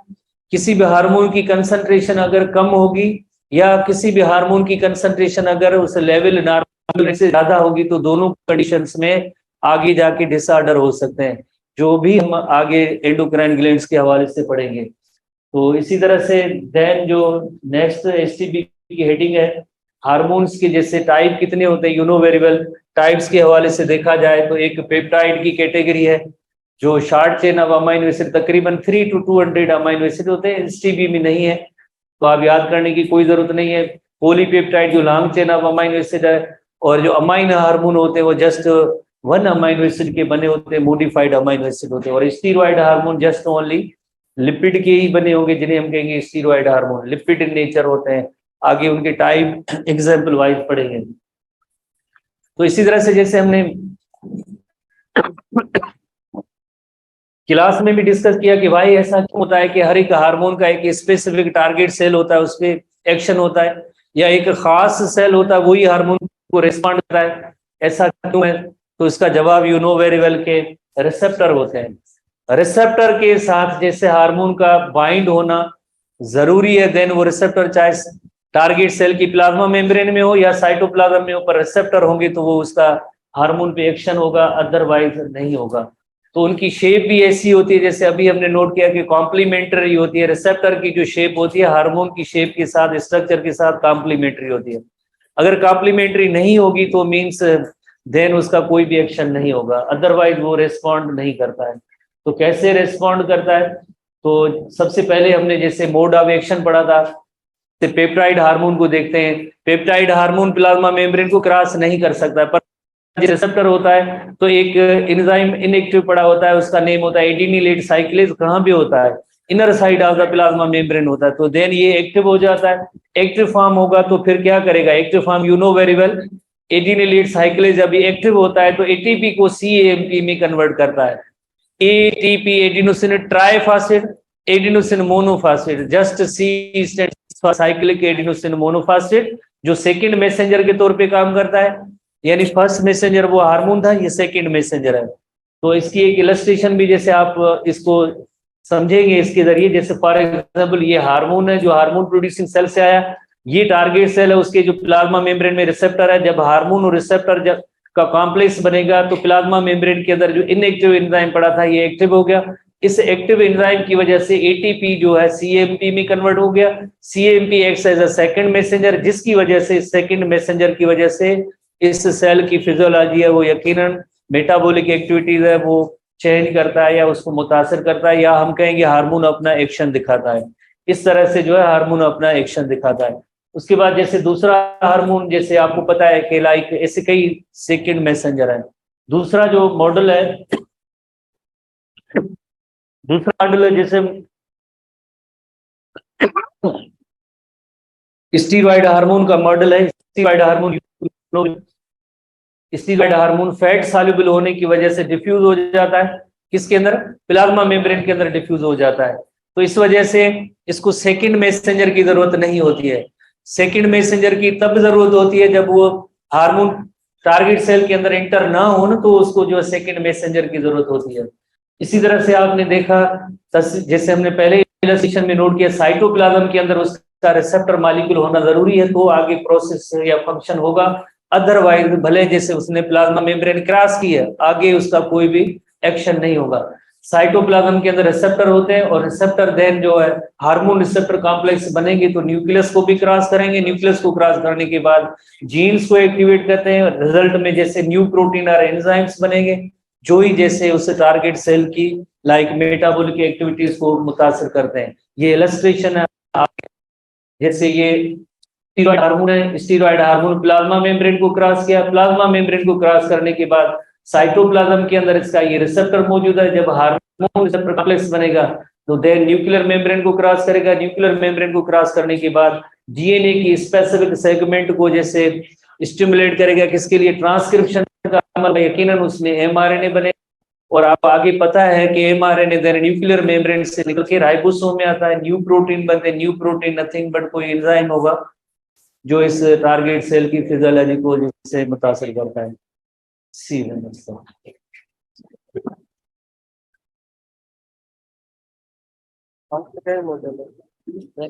किसी भी हार्मोन की कंसंट्रेशन अगर कम होगी या किसी भी हार्मोन की कंसंट्रेशन अगर उस लेवल नॉर्मल से ज्यादा होगी तो दोनों कंडीशंस में आगे जाके डिसऑर्डर हो सकते हैं, जो भी हम आगे एंडोक्राइन ग्लैंड्स के हवाले से पढ़ेंगे। तो इसी तरह से देन जो नेक्स्ट एसटीबी की हेडिंग है हार्मोन्स के जैसे टाइप कितने होते हैं, you know very well. Types के हवाले से देखा जाए तो एक पेप्टाइड की कैटेगरी है जो short chain of amino acid तकरीबन 3 to 200 अमाइनो एसिड होते हैं, एसटीबी में नहीं है तो आप याद करने की कोई जरूरत नहीं है। पॉलीपेप्टाइड जो long chain of amino acid है, और जो अमाइनो हार्मोन होते हैं वो जस्ट 1 अमाइनो एसिड के बने होते हैं, मॉडिफाइड अमाइनो एसिड होते हैं। और steroid hormone just only lipid के ही बने होंगे, जिन्हें हम कहेंगे steroid hormone, lipid in nature होते हैं। आगे उनके टाइप एग्जाम्पल वाइज पढ़ेंगे। तो इसी तरह से जैसे हमने क्लास में भी डिस्कस किया कि भाई ऐसा क्यों होता है कि हर एक हार्मोन का एक स्पेसिफिक टारगेट सेल होता है, उस पर एक्शन होता है, या एक खास सेल होता है वही हार्मोन को रिस्पॉन्ड करता है, ऐसा क्यों है? तो इसका जवाब यू नो वेरी वेल के रिसेप्टर होते हैं। रिसेप्टर के साथ जैसे हार्मोन का बाइंड होना जरूरी है, देन वो रिसेप्टर चाहे टारगेट सेल की प्लाज्मा मेम्ब्रेन में हो या साइटोप्लाज्म में हो, पर रिसेप्टर होंगे तो वो उसका हार्मोन पे एक्शन होगा, अदरवाइज नहीं होगा। तो उनकी शेप भी ऐसी होती है, जैसे अभी हमने नोट किया कि कॉम्प्लीमेंट्री होती है, रिसेप्टर की जो शेप होती है हार्मोन की शेप के साथ, स्ट्रक्चर के साथ कॉम्प्लीमेंट्री होती है। अगर कॉम्प्लीमेंट्री नहीं होगी तो मीन्स देन उसका कोई भी एक्शन नहीं होगा, अदरवाइज वो रेस्पॉन्ड नहीं करता है। तो कैसे रेस्पॉन्ड करता है? तो सबसे पहले हमने जैसे मोड ऑफ एक्शन पढ़ा था, तो पेप्टाइड हार्मोन को देखते हैं। पेप्टाइड हार्मोन प्लाज्मा मेम्ब्रेन को क्रॉस नहीं कर सकता है, पर रिसेप्टर होता है तो एक एंजाइम इनएक्टिव पड़ा होता है, उसका नेम होता है एडिनिलेट साइक्लेज। कहाँ भी होता है? Inner side of the plasma membrane होता है। तो देन ये एक्टिव हो जाता है। एक्टिव फॉर्म होगा तो फिर क्या करेगा? Active form you know very well, adenylate cyclase अभी एक्टिव होता है तो एटीपी को सीएएमपी में कन्वर्ट करता है। ATP adenosine triphosphate, adenosine monophosphate, just see cyclic adenosine monophosphate, जो सेकंड मैसेंजर के तौर पे काम करता है। यानी फर्स्ट मैसेंजर वो हार्मोन था, ये सेकंड मैसेंजर है। तो इसकी एक इलस्ट्रेशन भी जैसे आप इसको समझेंगे इसके जरिए, जैसे फॉर एग्जांपल ये हार्मोन है जो हार्मोन प्रोड्यूसिंग सेल से आया, ये टारगेट सेल है, उसके जो प्लाज्मा मेम्ब्रेन में रिसेप्टर है। जब हार्मोन और रिसेप्टर जब का कॉम्प्लेक्स बनेगा तो प्लाज्मा मेम्ब्रेन के अंदर जो इनएक्टिव एंजाइम पड़ा था ये एक्टिव हो गया। इस एक्टिव एंजाइम की वजह से एटीपी जो है सीएमपी में कन्वर्ट हो गया। CMP acts as a second messenger, जिसकी वजह से सेकंड मैसेंजर की वजह से इस सेल की फिजियोलॉजी है वो यकीनन मेटाबॉलिक एक्टिविटीज है वो चेंज करता है या उसको मुतासर करता है, या हम कहेंगे हार्मोन अपना एक्शन दिखाता है। इस तरह से जो है हार्मोन अपना एक्शन दिखाता है। उसके बाद जैसे दूसरा हार्मोन, जैसे आपको पता है कि लाइक ऐसे कई सेकंड मैसेंजर है। दूसरा जो मॉडल है, दूसरा मॉडल है जैसे स्टीरॉयड हार्मोन का मॉडल है। Steroid hormone, steroid hormone fat soluble होने की वजह से डिफ्यूज हो जाता है, किसके अंदर? प्लाज्मा मेम्ब्रेन के अंदर डिफ्यूज हो जाता है। तो इस वजह से इसको सेकंड मैसेंजर की जरूरत नहीं होती है। सेकंड मैसेंजर की तब जरूरत होती है जब वो हार्मोन टारगेट सेल के अंदर इंटर ना हो ना, तो उसको जो सेकंड मैसेंजर की जरूरत होती है। इसी तरह से आपने देखा, जैसे हमने पहले इलस्ट्रेशन में नोट किया, साइटोप्लाज्म के अंदर उसका रिसेप्टर मॉलिक्यूल होना जरूरी है तो आगे प्रोसेस या फंक्शन होगा, अदरवाइज भले जैसे उसने प्लाज्मा मेम्ब्रेन क्रॉस की है आगे उसका कोई भी एक्शन नहीं होगा। साइटोप्लाज्म के अंदर रिसेप्टर होते हैं और रिसेप्टर देन जो है हार्मोन रिसेप्टर कॉम्प्लेक्स बनेंगे तो न्यूक्लियस को भी क्रॉस करेंगे। न्यूक्लियस को क्रॉस करने के बाद जीन्स को एक्टिवेट करते हैं, रिजल्ट में जैसे न्यू प्रोटीन और एंजाइम्स बनेंगे जो ही जैसे उस टारगेट सेल की लाइक मेटाबॉलिक एक्टिविटीज को मुतासर करते हैं। ये इलस्ट्रेशन है। जैसे ये स्टीरॉयड हार्मोन है, स्टीरॉयड हार्मोन प्लाज्मा मेम्ब्रेन को क्रॉस किया, प्लाज्मा मेम्ब्रेन को क्रॉस करने के बाद साइटोप्लाज्म के अंदर इसका ये रिसेप्टर मौजूद है। जब हार्मोन रिसेप्टर कॉम्प्लेक्स बनेगा तो देन न्यूक्लियर मेम्ब्रेन को क्रॉस करेगा। न्यूक्लियर मेम्ब्रेन को क्रॉस करने के बाद डीएनए की स्पेसिफिक सेगमेंट को जैसे स्टिमुलेट करेगा, किसके लिए? ट्रांसक्रिप्शन का अमल, यकीनन उसमें एमआरएनए बने। और आप आगे पता है कि एमआरएनए देन न्यूक्लियर मेम्ब्रेन से निकल के राइबोसोम में आता है, न्यू प्रोटीन बनते हैं। न्यू प्रोटीन नथिंग बट कोई एंजाइम होगा जो इस टारगेट सेल की फिजियोलॉजी को जिससे मुतासर करता है। सी मॉडल है।